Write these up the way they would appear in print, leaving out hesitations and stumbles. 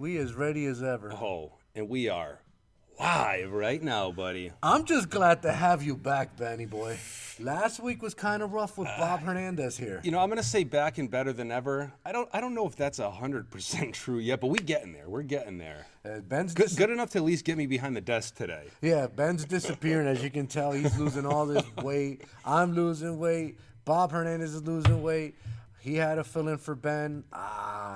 We as ready as ever. Oh, and we are live right now, buddy. I'm just glad to have you back, Benny boy. Last week was kind of rough with Bob Hernandez here. I'm gonna say back and better than ever. I don't know if that's 100% true yet, but we getting there. We're getting there. Ben's Good enough to at least get me behind the desk today. Yeah, Ben's disappearing. As you can tell, he's losing all this weight. I'm losing weight. Bob Hernandez is losing weight. He had a fill-in for Ben.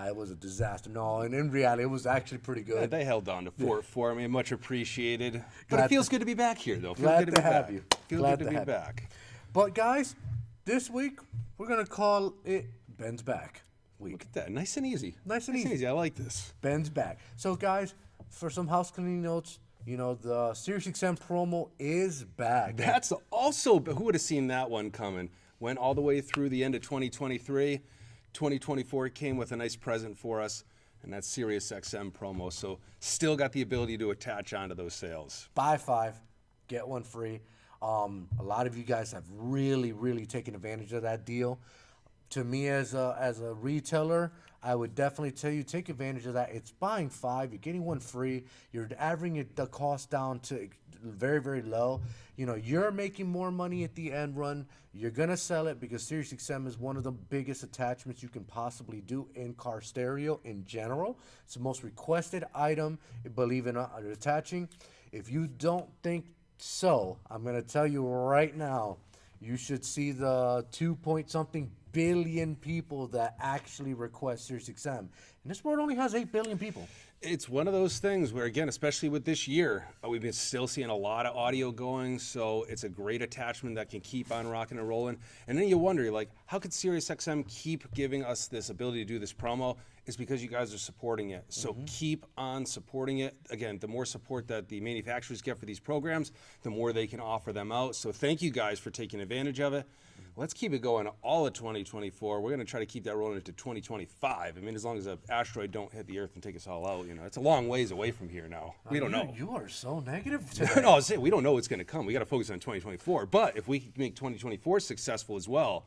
It was a disaster. No, and in reality, it was actually pretty good. Yeah, they held on to fort for me. Much appreciated. But Glad it feels good to be back here, though. Glad to have you. Feels Glad good to to be have you. back. But guys, this week we're gonna call it Ben's back week. Look at that. Nice and easy. Nice and easy. I like this. Ben's back. So guys, for some house cleaning notes, the SiriusXM promo is back. That's also, who would have seen that one coming? Went all the way through the end of 2023. 2024 came with a nice present for us, and that's SiriusXM promo. So still got the ability to attach onto those sales. Buy 5, get 1 free. A lot of you guys have really taken advantage of that deal. To me, as a retailer, I would definitely tell you, take advantage of that. It's buying 5, you're getting 1 free. You're averaging the cost down to very low. You're making more money at the end run. You're gonna sell it because SiriusXM is one of the biggest attachments you can possibly do in car stereo in general. It's the most requested item, believe it or not, attaching. If you don't think so, I'm gonna tell you right now, you should see the 2-point-something billion people that actually request SiriusXM. And this world only has 8 billion people. It's one of those things where, again, especially with this year, we've been still seeing a lot of audio going, so it's a great attachment that can keep on rocking and rolling. And then you wonder, how could SiriusXM keep giving us this ability to do this promo? It's because you guys are supporting it. So keep on supporting it. Again, the more support that the manufacturers get for these programs, the more they can offer them out. So thank you guys for taking advantage of it. Let's keep it going all of 2024. We're going to try to keep that rolling into 2025. I mean, as long as an asteroid don't hit the Earth and take us all out, it's a long ways away from here now. We don't know. You are so negative today. No, I was saying we don't know what's going to come. We got to focus on 2024. But if we can make 2024 successful as well,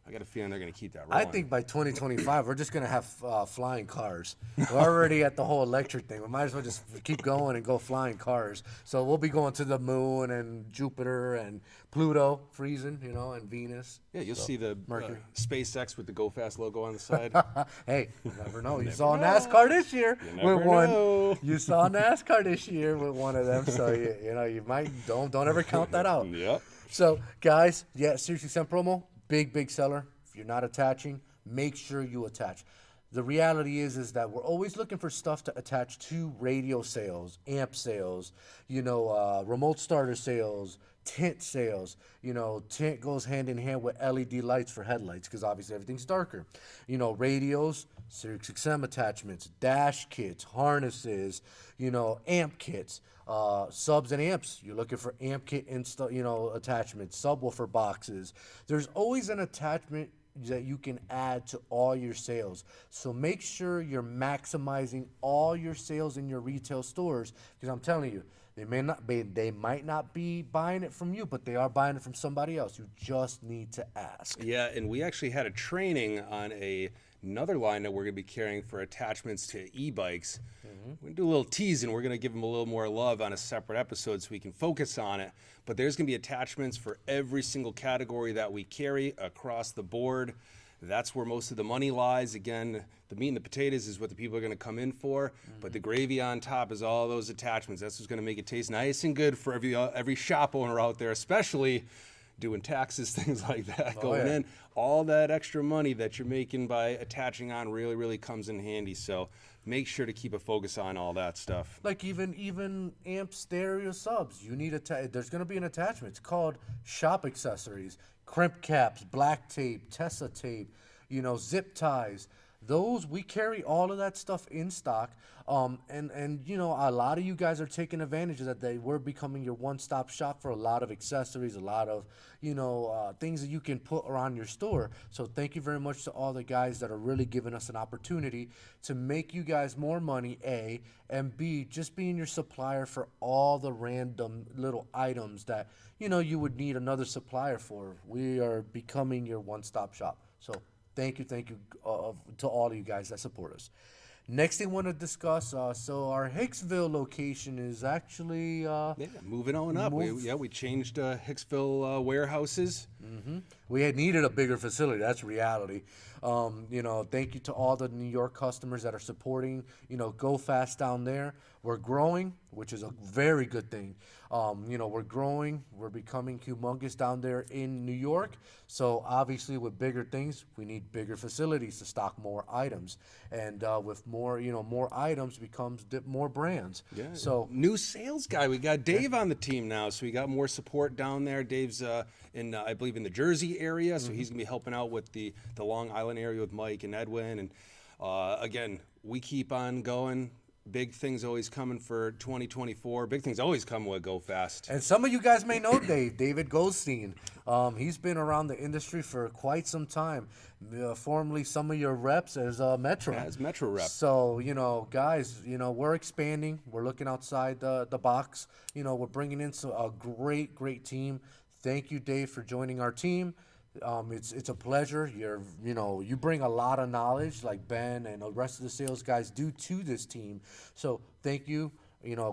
I got a feeling they're going to keep that rolling. I think by 2025, we're just going to have flying cars. We're already at the whole electric thing. We might as well just keep going and go flying cars. So we'll be going to the moon and Jupiter and Pluto, freezing, and Venus. Yeah, you'll see the Mercury. SpaceX with the Go Fast logo on the side. Hey, you never know. You never saw know. NASCAR this year never with one. know. You saw NASCAR this year with one of them. So you might don't ever count that out. Yep. So guys, SiriusXM promo. Big seller. If you're not attaching, make sure you attach. The reality is that we're always looking for stuff to attach to radio sales, amp sales, remote starter sales, tint sales. Tint goes hand in hand with LED lights for headlights because obviously everything's darker. Radios, SiriusXM attachments, dash kits, harnesses, amp kits. Subs and amps. You're looking for amp kit attachments, subwoofer boxes. There's always an attachment that you can add to all your sales. So make sure you're maximizing all your sales in your retail stores because I'm telling you, they might not be buying it from you, but they are buying it from somebody else. You just need to ask. Yeah, and we actually had a training on another line that we're going to be carrying for attachments to e-bikes. We're going to do a little teasing. We're going to give them a little more love on a separate episode so we can focus on it. But there's going to be attachments for every single category that we carry across the board. That's where most of the money lies. Again, the meat and the potatoes is what the people are going to come in for, but the gravy on top is all those attachments. That's what's going to make it taste nice and good for every shop owner out there, especially doing taxes, things like that going in. All that extra money that you're making by attaching on really comes in handy. So make sure to keep a focus on all that stuff. Like even amp stereo subs, you need there's going to be an attachment. It's called shop accessories, crimp caps, black tape, Tessa tape, zip ties. Those, we carry all of that stuff in stock. And a lot of you guys are taking advantage of that. We're becoming your one-stop shop for a lot of accessories, a lot of, things that you can put around your store. So thank you very much to all the guys that are really giving us an opportunity to make you guys more money, A, and B, just being your supplier for all the random little items that, you would need another supplier for. We are becoming your one-stop shop. So thank you to all of you guys that support us. Next thing I want to discuss, so our Hicksville location is actually Yeah, moving on up. We changed Hicksville warehouses. we had needed a bigger facility. That's reality. Thank you to all the New York customers that are supporting, Go Fast down there. We're growing, which is a very good thing. We're growing. We're becoming humongous down there in New York. So obviously with bigger things, we need bigger facilities to stock more items. And with more items becomes more brands. Yeah. So New sales guy. We got Dave on the team now, so we got more support down there. Dave's in I believe in the Jersey area, so he's gonna be helping out with the Long Island area with Mike and Edwin. And again, we keep on going. Big things always coming for 2024. Big things always come with Go Fast. And some of you guys may know David Goldstein. He's been around the industry for quite some time. Formerly, some of your reps as Metro. Yeah, as Metro rep. So, guys, we're expanding. We're looking outside the box. We're bringing in a great team. Thank you, Dave, for joining our team. It's a pleasure. You bring a lot of knowledge, like Ben and the rest of the sales guys do, to this team. So thank you.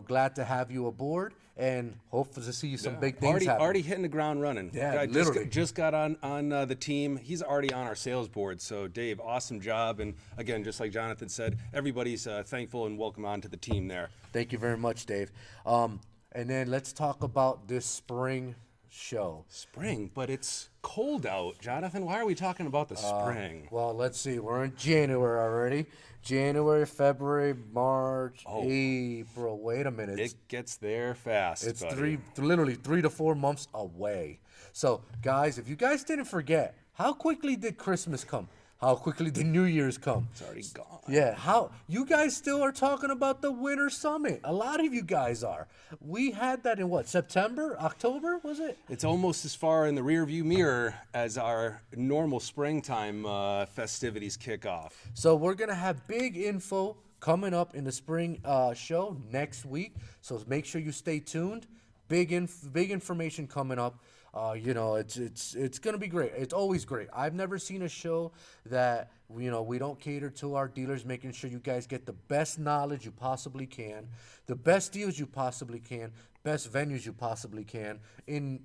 Glad to have you aboard, and hope to see some big things happen. Already hitting the ground running. Yeah, Guy literally. just got on the team. He's already on our sales board. So Dave, awesome job. And again, just like Jonathan said, everybody's thankful and welcome on to the team there. Thank you very much, Dave. And then let's talk about this spring show. Spring, but it's cold out. Jonathan, why are we talking about the spring? Well, let's see. We're in January already. January, February, March, April. Wait a minute. It gets there fast. It's buddy. literally 3 to 4 months away. So, guys, if you guys didn't forget, how quickly did Christmas come? How quickly did New Year's come? It's already gone. Yeah, how you guys still are talking about the Winter Summit. A lot of you guys are. We had that in what, September, October, was it? It's almost as far in the rearview mirror as our normal springtime festivities kick off. So we're going to have big info coming up in the spring show next week. So make sure you stay tuned. Big information coming up. It's gonna be great. It's always great. I've never seen a show that we don't cater to our dealers, making sure you guys get the best knowledge you possibly can, the best deals you possibly can, best venues you possibly can in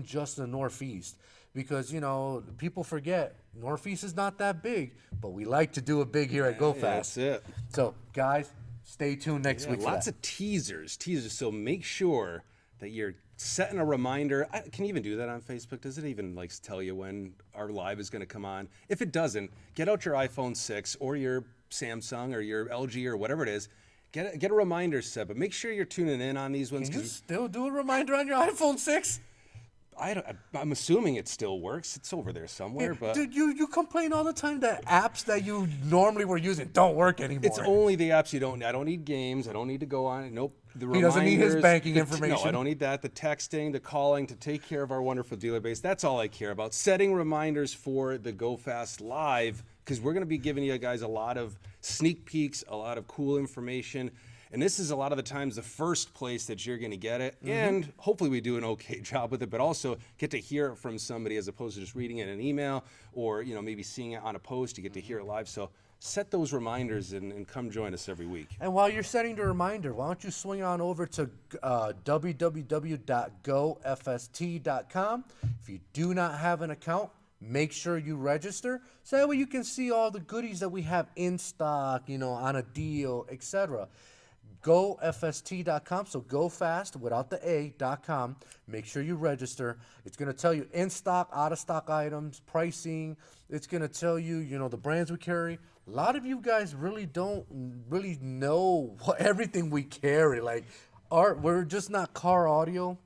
just the Northeast. Because people forget Northeast is not that big, but we like to do it big here at Go Fast. That's it. So guys, stay tuned next week. Lots of teasers. So make sure that you're setting a reminder. I can even do that on Facebook. Does it even tell you when our live is going to come on? If it doesn't, get out your iPhone 6 or your Samsung or your LG or whatever it is. Get a reminder set, but make sure you're tuning in on these ones. Can you still do a reminder on your iPhone 6? I'm assuming it still works. It's over there somewhere. But dude, you complain all the time that apps that you normally were using don't work anymore. it's only the apps you don't. I don't need games. I don't need to go on. Nope. He doesn't need his banking information. No, I don't need that. The texting, the calling to take care of our wonderful dealer base. That's all I care about. Setting reminders for the Go Fast Live, because we're going to be giving you guys a lot of sneak peeks, a lot of cool information. And this is a lot of the times the first place that you're going to get it. And hopefully we do an okay job with it, but also get to hear it from somebody as opposed to just reading it in an email or, maybe seeing it on a post. You get to hear it live. So set those reminders and come join us every week. And while you're setting the reminder, why don't you swing on over to www.gofst.com. If you do not have an account, make sure you register so that way you can see all the goodies that we have in stock, on a deal, etc. GoFST.com, so go fast without the A.com. Make sure you register. It's going to tell you in stock, out of stock items, pricing. It's going to tell you, the brands we carry. A lot of you guys really don't really know everything we carry. We're just not car audio.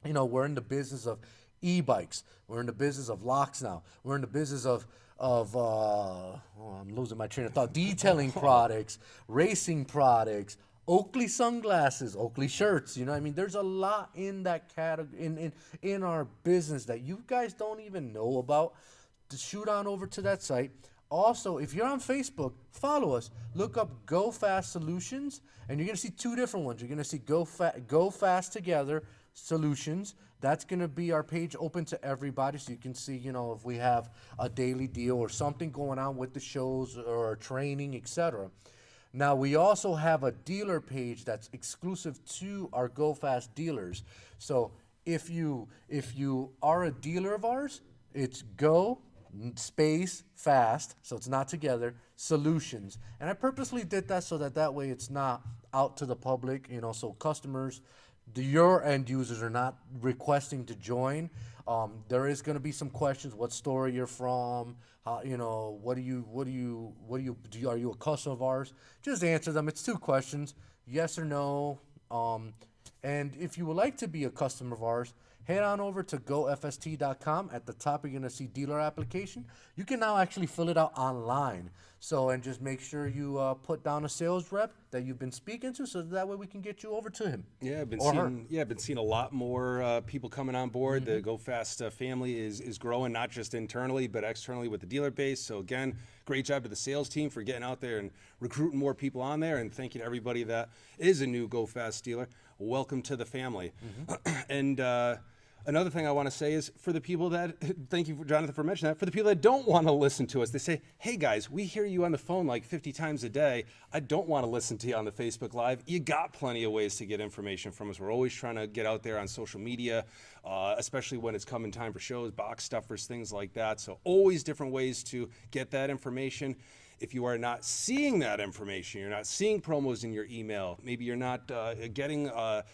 We're in the business of e-bikes. We're in the business of locks now. We're in the business of I'm losing my train of thought. Detailing products, racing products, Oakley sunglasses, Oakley shirts. There's a lot in that category in our business that you guys don't even know about. To shoot on over to that site. Also, if you're on Facebook, follow us. Look up Go Fast Solutions, and you're gonna see two different ones. You're gonna see Go Fast Together Solutions. That's gonna be our page open to everybody, so you can see, if we have a daily deal or something going on with the shows or training, etc. Now we also have a dealer page that's exclusive to our Go Fast dealers. So if you are a dealer of ours, it's Go space fast, so it's not together, solutions. And I purposely did that so that way it's not out to the public, so customers, your end users are not requesting to join. There is going to be some questions: what store you're from, how, are you a customer of ours? Just answer them. It's 2 questions, yes or no. And if you would like to be a customer of ours, head on over to gofst.com. At the top, you're going to see dealer application. You can now actually fill it out online. And just make sure you put down a sales rep that you've been speaking to, so that way we can get you over to him. Yeah, I've been seeing a lot more people coming on board. The Go Fast family is growing, not just internally, but externally with the dealer base. So again, great job to the sales team for getting out there and recruiting more people on there, and thank you to everybody that is a new Go Fast dealer. Welcome to the family. And another thing I want to say is, for the people that, thank you, Jonathan, for mentioning that, for the people that don't want to listen to us, they say, hey guys, we hear you on the phone like 50 times a day. I don't want to listen to you on the Facebook Live. You got plenty of ways to get information from us. We're always trying to get out there on social media, especially when it's coming time for shows, box stuffers, things like that. So always different ways to get that information. If you are not seeing that information, you're not seeing promos in your email, maybe you're not getting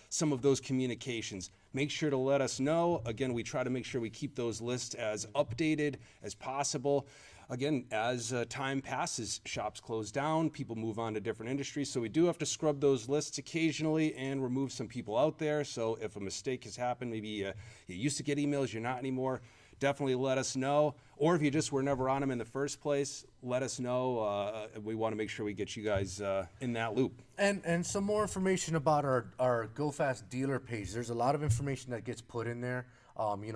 some of those communications, make sure to let us know. Again, we try to make sure we keep those lists as updated as possible. Again, as time passes, shops close down, people move on to different industries, so we do have to scrub those lists occasionally and remove some people out there. So if a mistake has happened, maybe you used to get emails, you're not anymore, definitely let us know. Or if you just were never on them in the first place, let us know. We want to make sure we get you guys in that loop. And some more information about our Go Fast dealer page. There's a lot of information that gets put in there.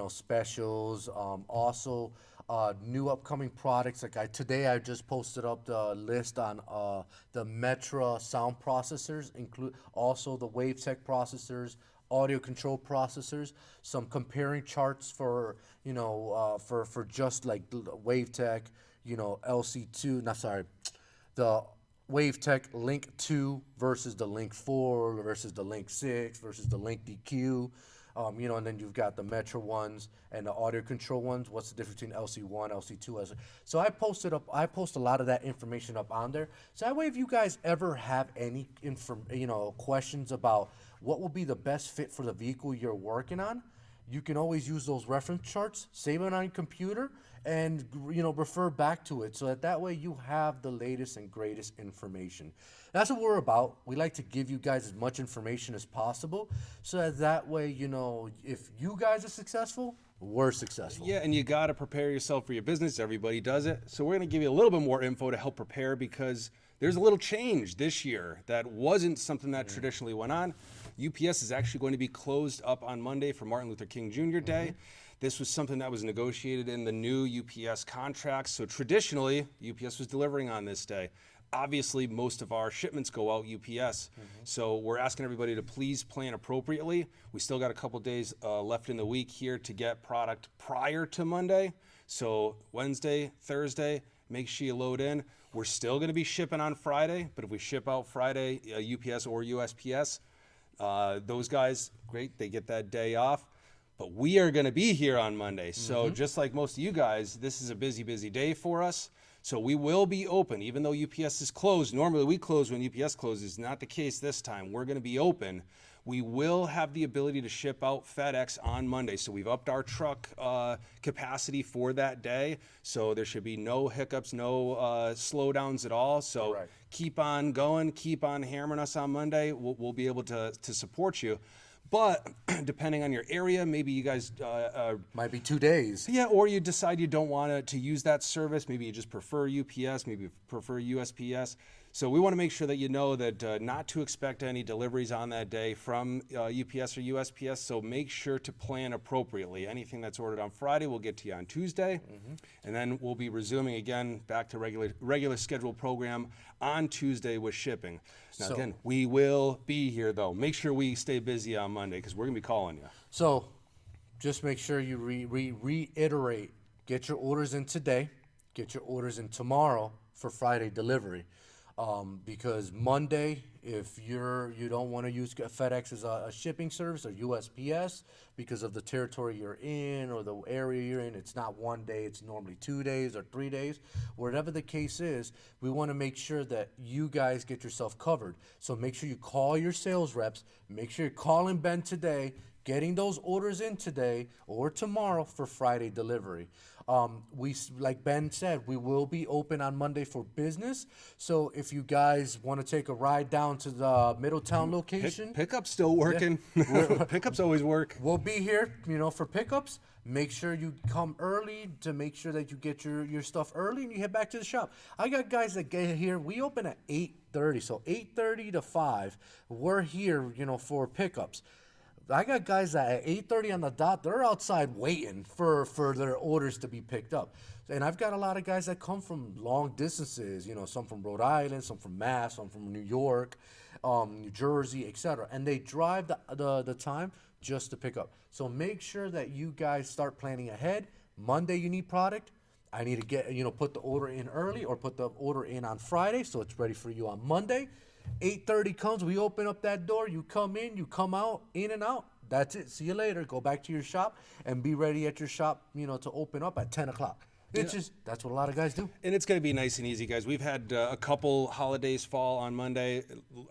Specials, also new upcoming products. Like today I just posted up the list on the Metra sound processors, include also the WaveTech processors, audio control processors, some comparing charts for for just like WaveTech, LC2, the WaveTech Link 2 versus the Link 4 versus the Link 6 versus the Link DQ, and then you've got the Metra ones and the audio control ones. What's the difference between LC1, LC2? So I post a lot of that information up on there. So that way, if you guys ever have any questions about what will be the best fit for the vehicle you're working on, you can always use those reference charts, save it on your computer, and refer back to it, so that way you have the latest and greatest information. That's what we're about. We like to give you guys as much information as possible, so that way, if you guys are successful, we're successful. Yeah, and you got to prepare yourself for your business. Everybody does it. So we're going to give you a little bit more info to help prepare, because there's a little change this year that wasn't something that traditionally went on. UPS is actually going to be closed up on Monday for Martin Luther King Jr. Day. This was something that was negotiated in the new UPS contracts. So traditionally, UPS was delivering on this day. Obviously, most of our shipments go out UPS. So we're asking everybody to please plan appropriately. We still got a couple days left in the week here to get product prior to Monday. So Wednesday, Thursday, make sure you load in. We're still going to be shipping on Friday, but if we ship out Friday, UPS or USPS, those guys, great, they get that day off. But we are going to be here on Monday. So just like most of you guys, this is a busy, busy day for us. So we will be open, even though UPS is closed. Normally we close when UPS closes. Not the case this time. We're going to be open. We will have the ability to ship out FedEx on Monday. So we've upped our truck capacity for that day. So there should be no hiccups, no slowdowns at all. So keep on going, keep on hammering us on Monday. We'll be able to support you. But depending on your area, maybe you guys might be 2 days. Yeah, or you decide you don't want to use that service. Maybe you just prefer UPS, maybe you prefer USPS. So we want to make sure that you know that not to expect any deliveries on that day from UPS or USPS. So make sure to plan appropriately. Anything that's ordered on Friday, we'll get to you on Tuesday. And then we'll be resuming again back to regular scheduled program on Tuesday with shipping. Now, again, we will be here, though. Make sure we stay busy on Monday, because we're going to be calling you. So just make sure you reiterate. Get your orders in today. Get your orders in tomorrow for Friday delivery. Because Monday, if you don't want to use FedEx as a shipping service or USPS because of the territory you're in or the area you're in, it's not 1 day, it's normally 2 days or 3 days. Whatever the case is, we want to make sure that you guys get yourself covered. So make sure you call your sales reps, make sure you're calling Ben today, getting those orders in today or tomorrow for Friday delivery. Like Ben said, we will be open on Monday for business. So if you guys want to take a ride down to the Middletown location, Pickup's still working. Pickups always work. we'll be here, for pickups. Make sure you come early to make sure that you get your stuff early and you head back to the shop. I got guys that get here. We open at 8:30, so 8:30 to 5. We're here, for pickups. I got guys that at 8:30 on the dot, they're outside waiting for their orders to be picked up. And I've got a lot of guys that come from long distances, some from Rhode Island, some from Mass, some from New York, New Jersey, etc. And they drive the time just to pick up. So make sure that you guys start planning ahead. Monday you need product. I need to get, put the order in early or put the order in on Friday so it's ready for you on Monday. 8:30 comes, we open up that door, you come in, you come out, in and out. That's it. See you later. Go back to your shop and be ready at your shop, to open up at 10 o'clock. That's what a lot of guys do. And it's going to be nice and easy, guys. We've had a couple holidays fall on Monday.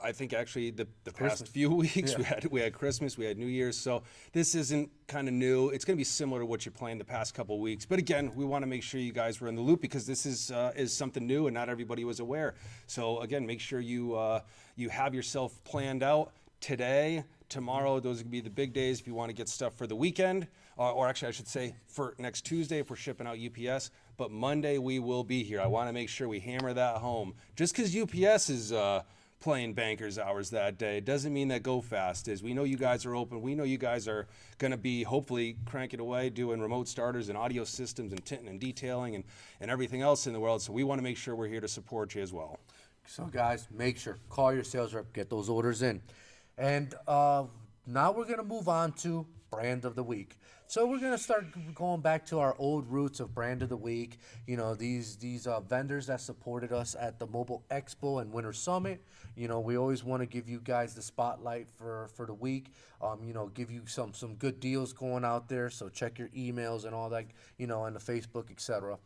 I think actually the past few weeks we had Christmas, we had New Year's. So this isn't kind of new. It's going to be similar to what you're playing the past couple of weeks. But again, we want to make sure you guys were in the loop because this is something new and not everybody was aware. So again, make sure you have yourself planned out today. Tomorrow, those are going to be the big days if you want to get stuff for the weekend, or actually I should say for next Tuesday if we're shipping out UPS. But Monday we will be here. I want to make sure we hammer that home. Just because UPS is playing bankers hours that day doesn't mean that Go Fast is. We know you guys are open. We know you guys are going to be hopefully cranking away doing remote starters and audio systems and tinting and detailing and everything else in the world. So we want to make sure we're here to support you as well. So guys, make sure, call your sales rep, get those orders in. And now we're going to move on to Brand of the Week. So we're going to start going back to our old roots of Brand of the Week. These vendors that supported us at the Mobile Expo and Winter Summit. We always want to give you guys the spotlight for the week. Give you some good deals going out there. So check your emails and all that, and the Facebook, etc.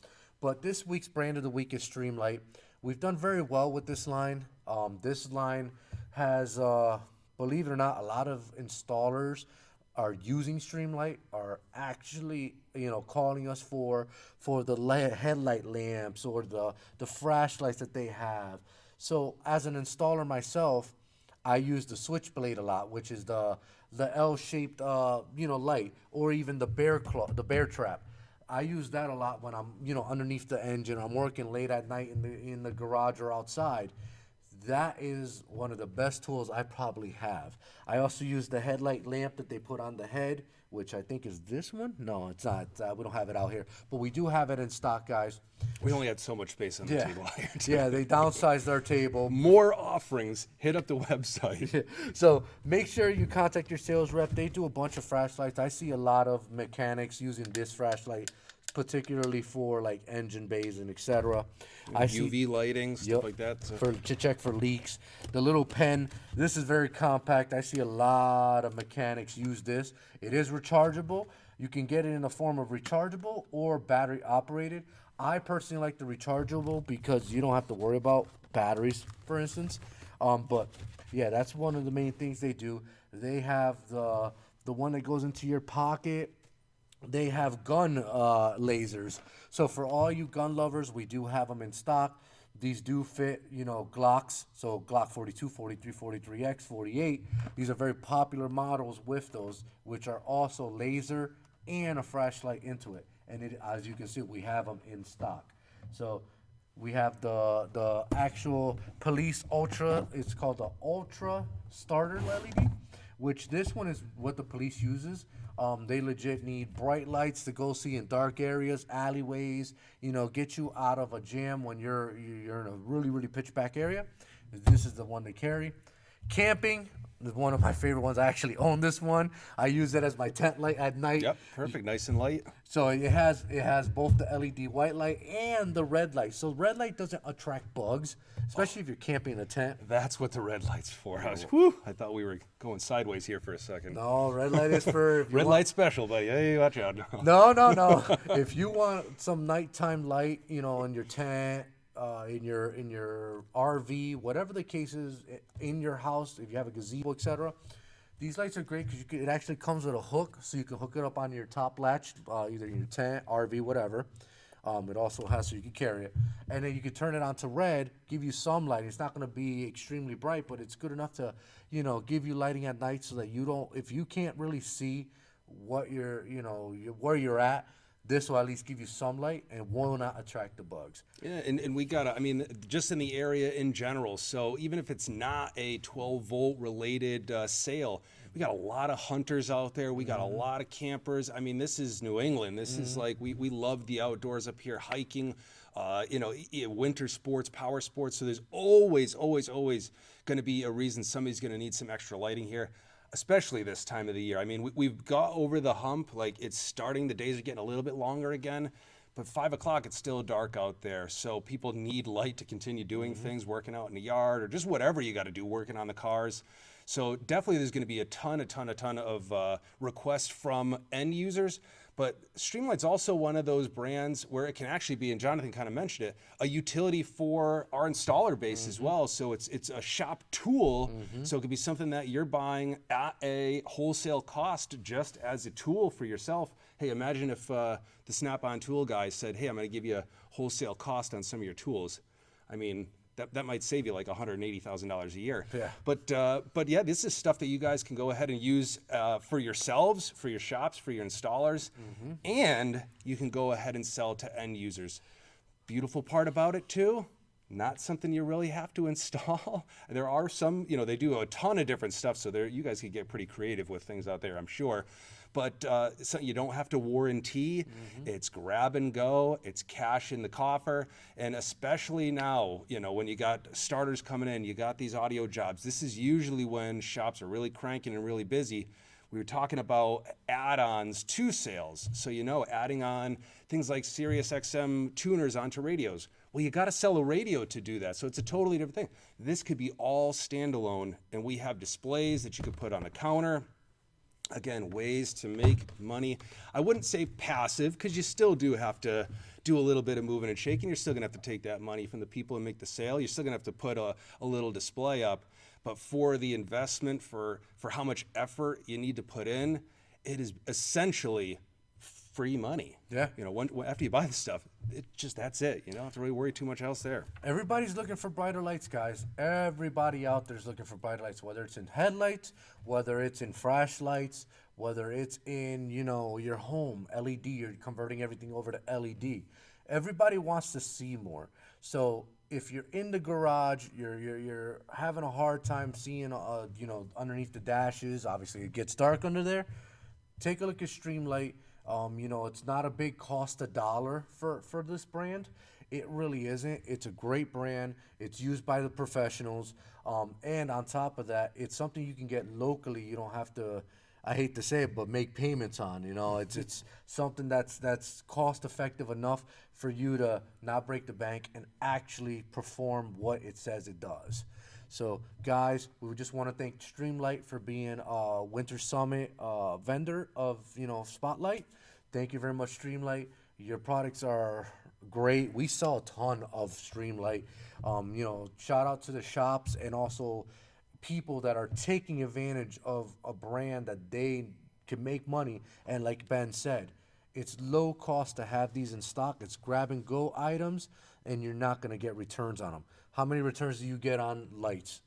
But this week's Brand of the Week is Streamlight. We've done very well with this line. This line has... believe it or not, a lot of installers are using Streamlight, are actually, calling us for the headlight lamps or the flashlights that they have. So as an installer myself, I use the Switchblade a lot, which is the L-shaped, light, or even the bear trap. I use that a lot when I'm, underneath the engine. I'm working late at night in the garage or outside. That is one of the best tools I probably have. I also use the headlight lamp that they put on the head, which I think is this one. No, it's not. We don't have it out here. But we do have it in stock, guys. We only had so much space on the table here. Yeah, they downsized our table. More offerings. Hit up the website. So make sure you contact your sales rep. They do a bunch of flashlights. I see a lot of mechanics using this flashlight, particularly for like engine bays and etc. I see UV lighting, stuff like that. So. To check for leaks. The little pen, this is very compact. I see a lot of mechanics use this. It is rechargeable. You can get it in the form of rechargeable or battery operated. I personally like the rechargeable because you don't have to worry about batteries, for instance. But yeah, that's one of the main things they do. They have the one that goes into your pocket. They have gun lasers. So for all you gun lovers, we do have them in stock. These do fit, Glocks. So Glock 42, 43, 43X, 48. These are very popular models with those, which are also laser and a flashlight into it. And as you can see, we have them in stock. So we have the actual Police Ultra. It's called the Ultra Starter LED, which this one is what the police uses. They legit need bright lights to go see in dark areas, alleyways, get you out of a jam when you're in a really, really pitch black area. This is the one they carry. Camping, one of my favorite ones. I actually own this one. I use it as my tent light at night. Yep, perfect, nice and light. So it has both the LED white light and the red light. So red light doesn't attract bugs, especially if you're camping in a tent. That's what the red light's for. I thought we were going sideways here for a second. No, red light is for if you Red want, light special, buddy. Hey, watch out. No. If you want some nighttime light, in your tent, in your RV, whatever the case is, in your house, if you have a gazebo, etc. These lights are great because it actually comes with a hook, so you can hook it up on your top latch, either in your tent, RV, whatever. It also has so you can carry it, and then you can turn it on to red, give you some lighting. It's not going to be extremely bright, but it's good enough to, give you lighting at night so that you don't, if you can't really see what where you're at, this will at least give you some light and will not attract the bugs. Yeah, and we got just in the area in general. So even if it's not a 12-volt related sale, we got a lot of hunters out there. We got a lot of campers. I mean, this is New England. This is like, we love the outdoors up here, hiking, winter sports, power sports. So there's always going to be a reason somebody's going to need some extra lighting here, especially this time of the year. I mean, we've got over the hump. Like, it's starting, the days are getting a little bit longer again, but 5 o'clock, it's still dark out there. So people need light to continue doing things, working out in the yard, or just whatever you got to do, working on the cars. So definitely there's going to be a ton of requests from end users. But Streamlight's also one of those brands where it can actually be, and Jonathan kind of mentioned it, a utility for our installer base as well. So it's a shop tool. So it could be something that you're buying at a wholesale cost just as a tool for yourself. Hey, imagine if the Snap-on tool guy said, hey, I'm going to give you a wholesale cost on some of your tools. I mean, that might save you like $180,000 a year. Yeah. But yeah, this is stuff that you guys can go ahead and use for yourselves, for your shops, for your installers, and you can go ahead and sell to end users. Beautiful part about it too, not something you really have to install. There are some, they do a ton of different stuff, so you guys could get pretty creative with things out there, I'm sure. But so you don't have to warranty. It's grab and go. It's cash in the coffer. And especially now, when you got starters coming in, you got these audio jobs. This is usually when shops are really cranking and really busy. We were talking about add-ons to sales. So, adding on things like Sirius XM tuners onto radios. Well, you got to sell a radio to do that. So it's a totally different thing. This could be all standalone, and we have displays that you could put on the counter. Again, ways to make money. I wouldn't say passive, because you still do have to do a little bit of moving and shaking. You're still going to have to take that money from the people and make the sale. You're still going to have to put a little display up. But for the investment, for how much effort you need to put in, it is essentially free money. Yeah. After you buy the stuff, that's it. You don't have to really worry too much else there. Everybody's looking for brighter lights, guys. Everybody out there's looking for brighter lights, whether it's in headlights, whether it's in flashlights, whether it's in, your home, LED, you're converting everything over to LED. Everybody wants to see more. So if you're in the garage, you're having a hard time seeing, underneath the dashes, obviously it gets dark under there, take a look at Streamlight. It's not a big cost $1 for this brand. It really isn't. It's a great brand. It's used by the professionals. And on top of that, it's something you can get locally. You don't have to, I hate to say it, but make payments on. It's something that's cost effective enough for you to not break the bank and actually perform what it says it does. So, guys, we just want to thank Streamlight for being a Winter Summit vendor of, Spotlight. Thank you very much, Streamlight. Your products are great. We sell a ton of Streamlight. Shout out to the shops and also people that are taking advantage of a brand that they can make money. And like Ben said, it's low cost to have these in stock. It's grab and go items, and you're not going to get returns on them. How many returns do you get on lights?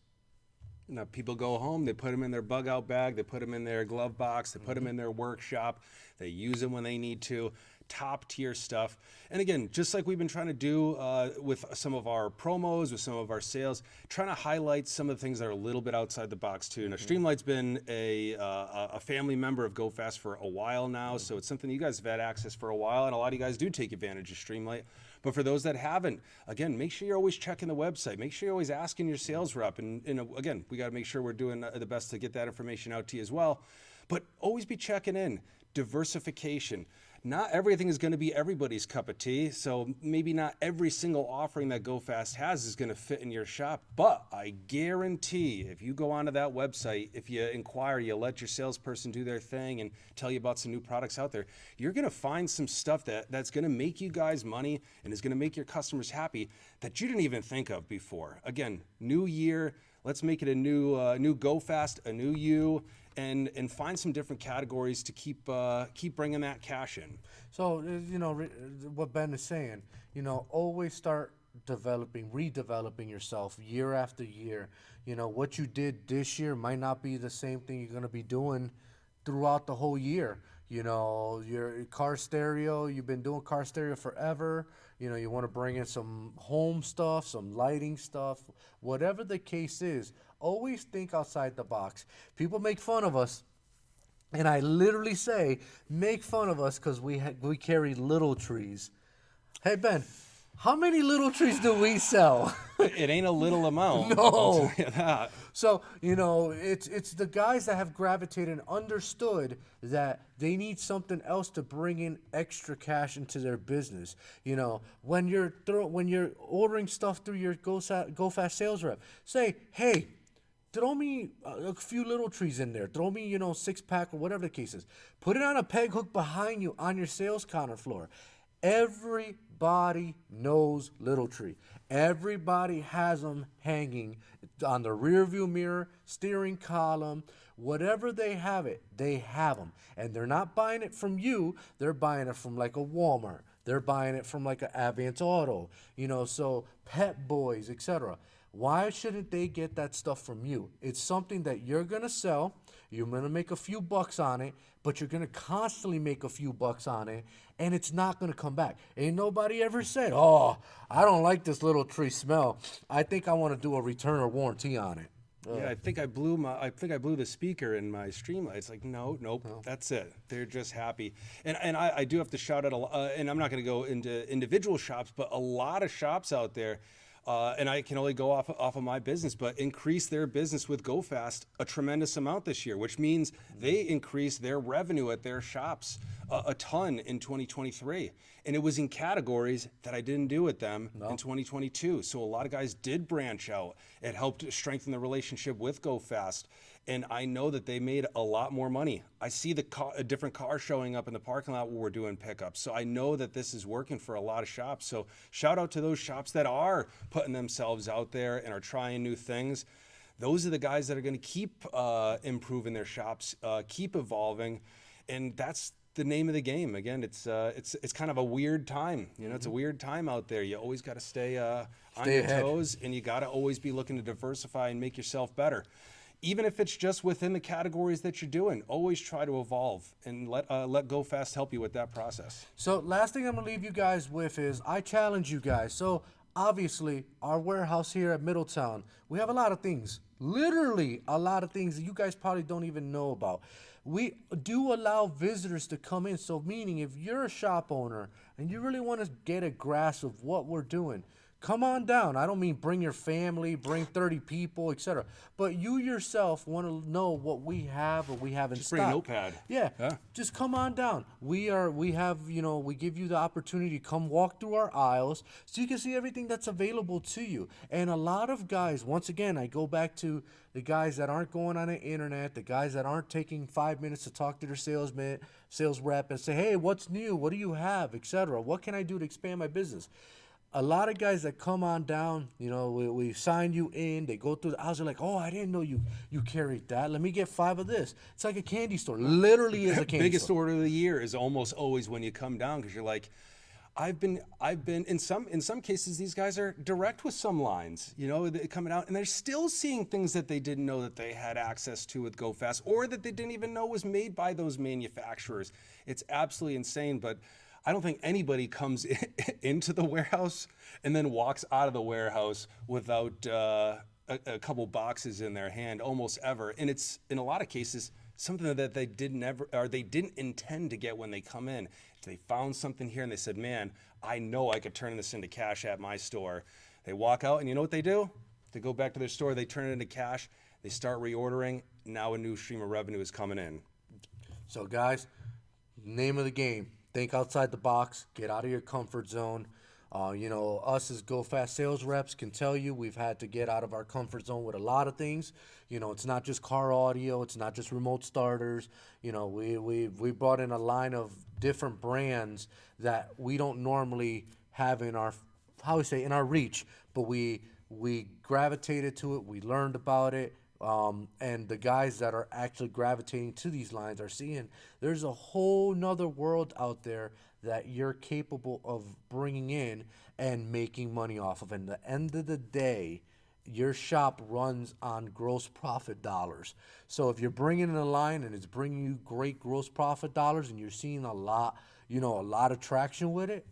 People go home, they put them in their bug out bag, they put them in their glove box, they put them in their workshop, they use them when they need to. top tier stuff. And again, just like we've been trying to do with some of our promos, with some of our sales, trying to highlight some of the things that are a little bit outside the box too. Now, Streamlight's been a family member of GoFast for a while now, so it's something you guys have had access for a while, and a lot of you guys do take advantage of Streamlight. But for those that haven't, again, make sure you're always checking the website. Make sure you're always asking your sales rep. And again, we got to make sure we're doing the best to get that information out to you as well. But always be checking in. Diversification. Not everything is going to be everybody's cup of tea, so maybe not every single offering that GoFast has is going to fit in your shop, but I guarantee if you go onto that website, if you inquire, you let your salesperson do their thing and tell you about some new products out there, you're going to find some stuff that's going to make you guys money and is going to make your customers happy that you didn't even think of before. Again, new year, let's make it a new GoFast, a new you, and find some different categories to keep bringing that cash in. So, what Ben is saying, always start redeveloping yourself year after year. What you did this year might not be the same thing you're going to be doing throughout the whole year. Your car stereo, you've been doing car stereo forever. You want to bring in some home stuff, some lighting stuff, whatever the case is. Always think outside the box. People make fun of us, and I literally say, make fun of us because we carry little trees. Hey, Ben, how many little trees do we sell? It ain't a little amount. No. I'll tell you that. So, it's the guys that have gravitated and understood that they need something else to bring in extra cash into their business. When you're ordering stuff through your GoFast sales rep, say, hey, throw me a few little trees in there. Throw me, 6-pack or whatever the case is. Put it on a peg hook behind you on your sales counter floor. Everybody knows little tree. Everybody has them hanging on the rear view mirror, steering column, whatever they have them. And they're not buying it from you. They're buying it from like a Walmart. They're buying it from like an Advance Auto, so Pep Boys, etc. Why shouldn't they get that stuff from you? It's something that you're going to sell. You're going to make a few bucks on it, but you're going to constantly make a few bucks on it, and it's not going to come back. Ain't nobody ever said, oh, I don't like this little tree smell. I think I want to do a return or warranty on it. Yeah, I think I blew the speaker in my Streamlight. It's like, nope, that's it. They're just happy. And I do have to shout out, and I'm not going to go into individual shops, but a lot of shops out there, and I can only go off of my business, but increase their business with GoFast a tremendous amount this year, which means they increased their revenue at their shops a ton in 2023. And it was in categories that I didn't do with them in 2022. So a lot of guys did branch out. It helped strengthen the relationship with GoFast. And I know that they made a lot more money. I see a different car showing up in the parking lot where we're doing pickups. So I know that this is working for a lot of shops. So shout out to those shops that are putting themselves out there and are trying new things. Those are the guys that are going to keep improving their shops, keep evolving. And that's the name of the game. Again, it's kind of a weird time. It's a weird time out there. You always got to stay on your toes, and you got to always be looking to diversify and make yourself better. Even if it's just within the categories that you're doing, always try to evolve and let GoFast help you with that process. So last thing I'm going to leave you guys with is I challenge you guys. So obviously our warehouse here at Middletown, we have a lot of things, literally a lot of things that you guys probably don't even know about. We do allow visitors to come in. So meaning if you're a shop owner and you really want to get a grasp of what we're doing, come on down. I don't mean bring your family, bring 30 people, etc. But you yourself want to know what we have or we have in stock. Bring a notepad. Yeah. Just come on down. We give you the opportunity to come walk through our aisles so you can see everything that's available to you. And a lot of guys, once again, I go back to the guys that aren't going on the internet, the guys that aren't taking 5 minutes to talk to their sales rep and say, hey, what's new? What do you have, etc. What can I do to expand my business? A lot of guys that come on down, we sign you in, they go through the aisles, they're like, oh, I didn't know you carried that. Let me get 5 of this. It's like a candy store. Literally is a candy Biggest store. order of the year is almost always when you come down because you're like, I've been in some cases these guys are direct with some lines, they're coming out and they're still seeing things that they didn't know that they had access to with GoFast or that they didn't even know was made by those manufacturers. It's absolutely insane, but I don't think anybody comes into the warehouse and then walks out of the warehouse without a couple boxes in their hand almost ever. And it's in a lot of cases something that they didn't intend to get when they come in. They found something here and they said, man, I know I could turn this into cash at my store. They walk out and you know what they do? They go back to their store, they turn it into cash, they start reordering. Now a new stream of revenue is coming in. So guys, name of the game, think outside the box, get out of your comfort zone. Us as Go Fast sales reps can tell you we've had to get out of our comfort zone with a lot of things. It's not just car audio, it's not just remote starters. We brought in a line of different brands that we don't normally have in our in our reach, but we gravitated to it, we learned about it. And the guys that are actually gravitating to these lines are seeing there's a whole nother world out there that you're capable of bringing in and making money off of. And at the end of the day, your shop runs on gross profit dollars. So if you're bringing in a line and it's bringing you great gross profit dollars and you're seeing a lot of traction with it,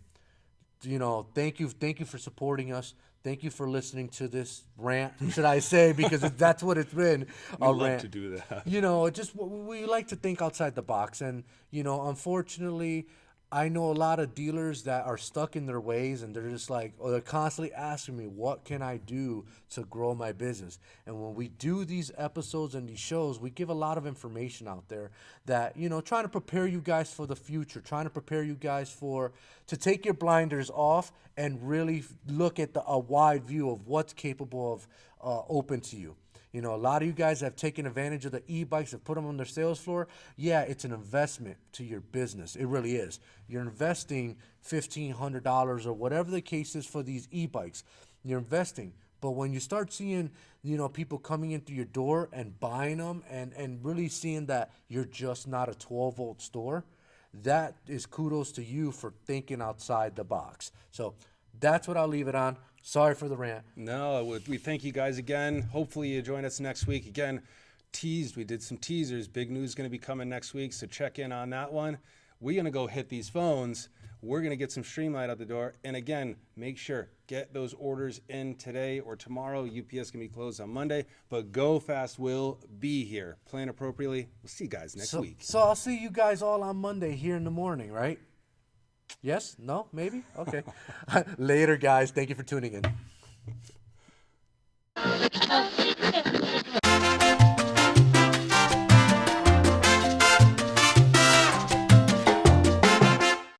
thank you for supporting us. Thank you for listening to this rant, should I say, because that's what it's been. We love to do that. We like to think outside the box. And, unfortunately, I know a lot of dealers that are stuck in their ways and they're just like, they're constantly asking me, what can I do to grow my business? And when we do these episodes and these shows, we give a lot of information out there that, trying to prepare you guys for the future, trying to prepare you guys to take your blinders off and really look at a wide view of what's capable of open to you. A lot of you guys have taken advantage of the e-bikes, have put them on their sales floor. Yeah, it's an investment to your business. It really is. You're investing $1,500 or whatever the case is for these e-bikes. You're investing. But when you start seeing, people coming in through your door and buying them and really seeing that you're just not a 12-volt store, that is kudos to you for thinking outside the box. So that's what I'll leave it on. Sorry for the rant. No, we thank you guys again. Hopefully you join us next week. Again, we did some teasers. Big news going to be coming next week, so check in on that one. We're going to go hit these phones. We're going to get some Streamlight out the door. And again, make sure, get those orders in today or tomorrow. UPS can be closed on Monday, but Go Fast will be here. Plan appropriately. We'll see you guys next week. So I'll see you guys all on Monday here in the morning, right? Yes? No? Maybe? Okay. Later, guys. Thank you for tuning in.